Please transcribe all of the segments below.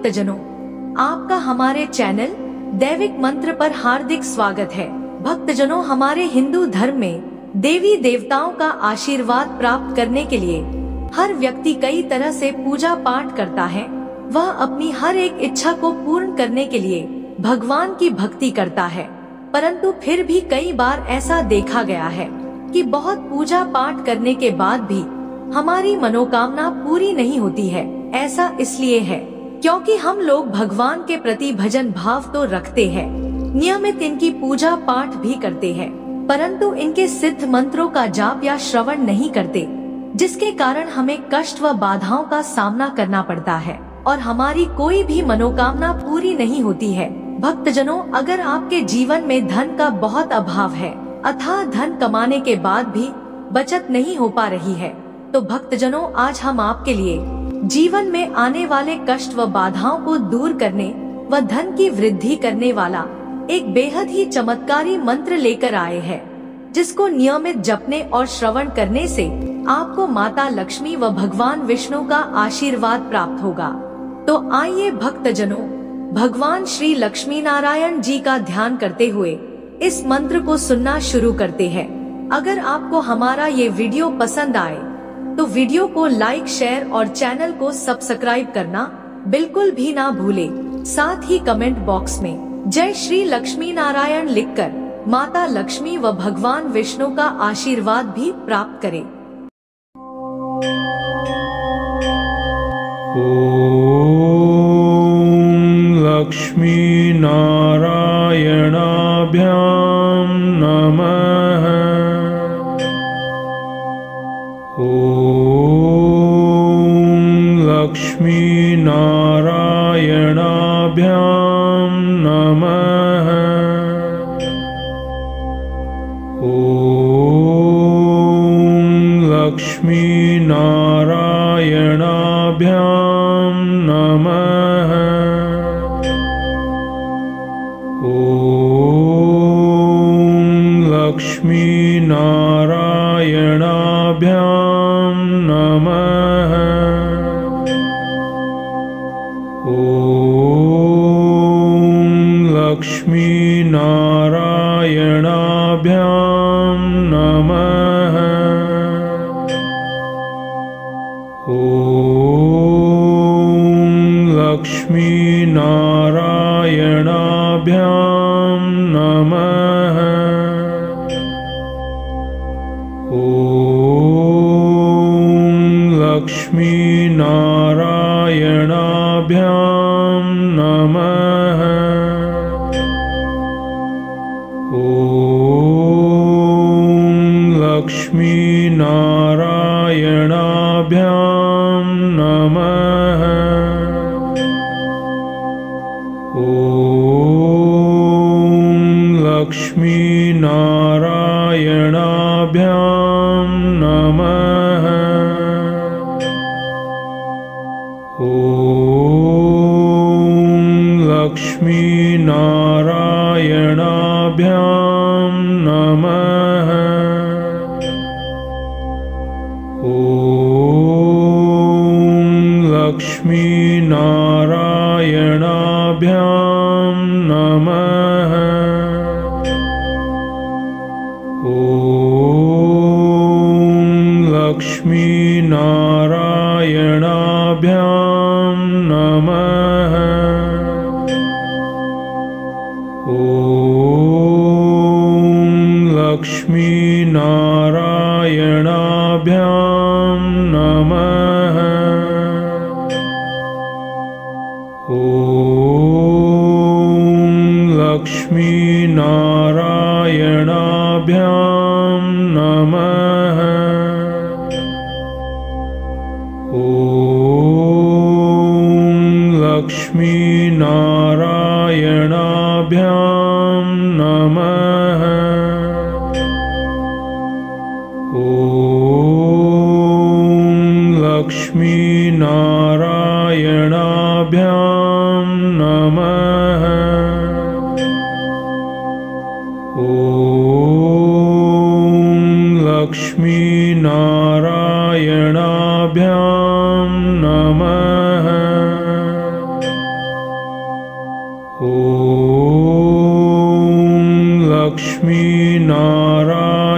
भक्तजनों, आपका हमारे चैनल दैविक मंत्र पर हार्दिक स्वागत है। भक्तजनों, हमारे हिंदू धर्म में देवी देवताओं का आशीर्वाद प्राप्त करने के लिए हर व्यक्ति कई तरह से पूजा पाठ करता है। वह अपनी हर एक इच्छा को पूर्ण करने के लिए भगवान की भक्ति करता है, परंतु फिर भी कई बार ऐसा देखा गया है कि बहुत पूजा पाठ करने के बाद भी हमारी मनोकामना पूरी नहीं होती है। ऐसा इसलिए है क्योंकि हम लोग भगवान के प्रति भजन भाव तो रखते हैं, नियमित इनकी पूजा पाठ भी करते हैं, परंतु इनके सिद्ध मंत्रों का जाप या श्रवण नहीं करते, जिसके कारण हमें कष्ट व बाधाओं का सामना करना पड़ता है और हमारी कोई भी मनोकामना पूरी नहीं होती है। भक्तजनों, अगर आपके जीवन में धन का बहुत अभाव है अथवा धन कमाने के बाद भी बचत नहीं हो पा रही है, तो भक्तजनों, आज हम आपके लिए जीवन में आने वाले कष्ट व बाधाओं को दूर करने व धन की वृद्धि करने वाला एक बेहद ही चमत्कारी मंत्र लेकर आए हैं, जिसको नियमित जपने और श्रवण करने से आपको माता लक्ष्मी व भगवान विष्णु का आशीर्वाद प्राप्त होगा। तो आइए भक्तजनों, भगवान श्री लक्ष्मी नारायण जी का ध्यान करते हुए इस मंत्र को सुनना शुरू करते हैं। अगर आपको हमारा ये वीडियो पसंद आए तो वीडियो को लाइक, शेयर और चैनल को सब्सक्राइब करना बिल्कुल भी ना भूले। साथ ही कमेंट बॉक्स में जय श्री लक्ष्मी नारायण लिखकर माता लक्ष्मी व भगवान विष्णु का आशीर्वाद भी प्राप्त करें। ओम लक्ष्मी नारायणाभ्यां नमः। ओम लक्ष्मी नारायणाभ्यां नमः। ओम लक्ष्मी नारायणाभ्यां नमः। ओम लक्ष्मी नारायणाभ्यां नमः। ओम लक्ष्मी नारायणाभ्यां नमः। ओम लक्ष्मी नारायणाभ्यां नमः। ओम लक्ष्मी नारायणाभ्यां नमः। ओम लक्ष्मी नारायणाभ्यां नमः। ओम लक्ष्मी नारायणाभ्यां नमः। ओम लक्ष्मी नारायणाभ्यां नमः। ओम लक्ष्मी नारायणाभ्यां नमः। ओम लक्ष्मी नारायणाभ्यां नमः। ओम लक्ष्मी नारायणाभ्यां नमः। ओम लक्ष्मी नारायणाभ्यां नमः। ओम लक्ष्मी नारायणाभ्यां नमः। ओम लक्ष्मी नारायणाभ्यां नमः। ओम लक्ष्मी नारायणाभ्यां नमः।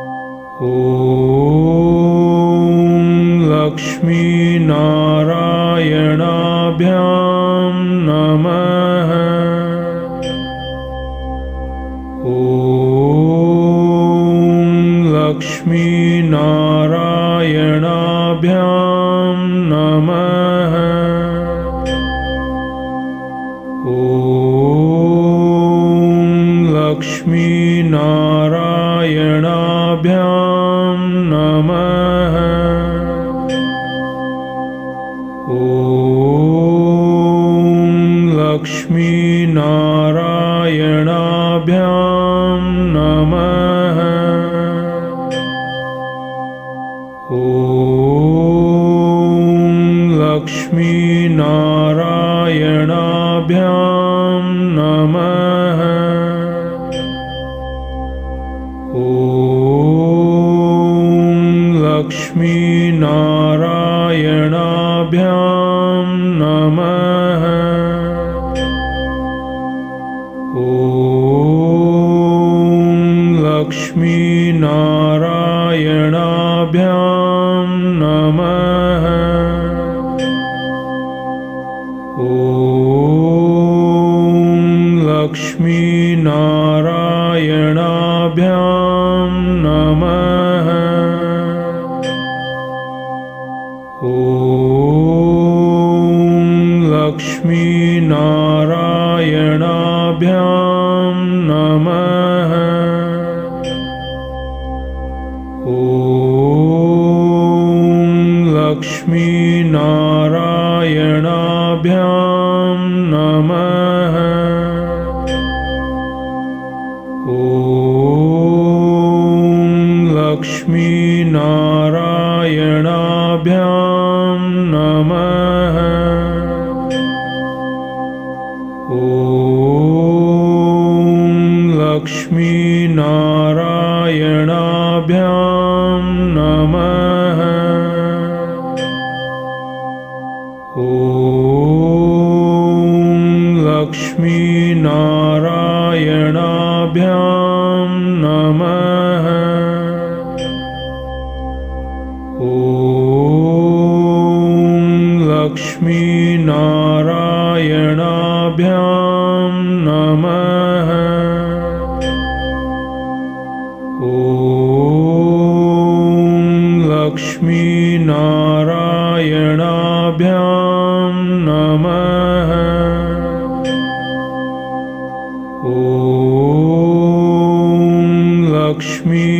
ॐ लक्ष्मीनारायणाभ्यां नमः। ॐ लक्ष्मीनारायणाभ्यां नमः। ॐ लक्ष्मीनारायणाभ्यां नमः। ॐ लक्ष्मीनारायणाभ्यां नमः। लक्ष्मीनारायणाभ्यां नमः। लक्ष्मीनारायणाभ्यां नमः। लक्ष्मीनारायणाभ्यां नमः। लक्ष्मीनारायणाभ्यां नमः। लक्ष्मीनारायणाभ्यां नमः। लक्ष्मीनारायणाभ्यां नमः। लक्ष्मीनारायणाभ्यां नमः। लक्ष्मीनारायणाभ्यां नमः। लक्ष्मीनारायणाभ्यां नमः। लक्ष्मीनारायणाभ्यां नमः। लक्ष्मी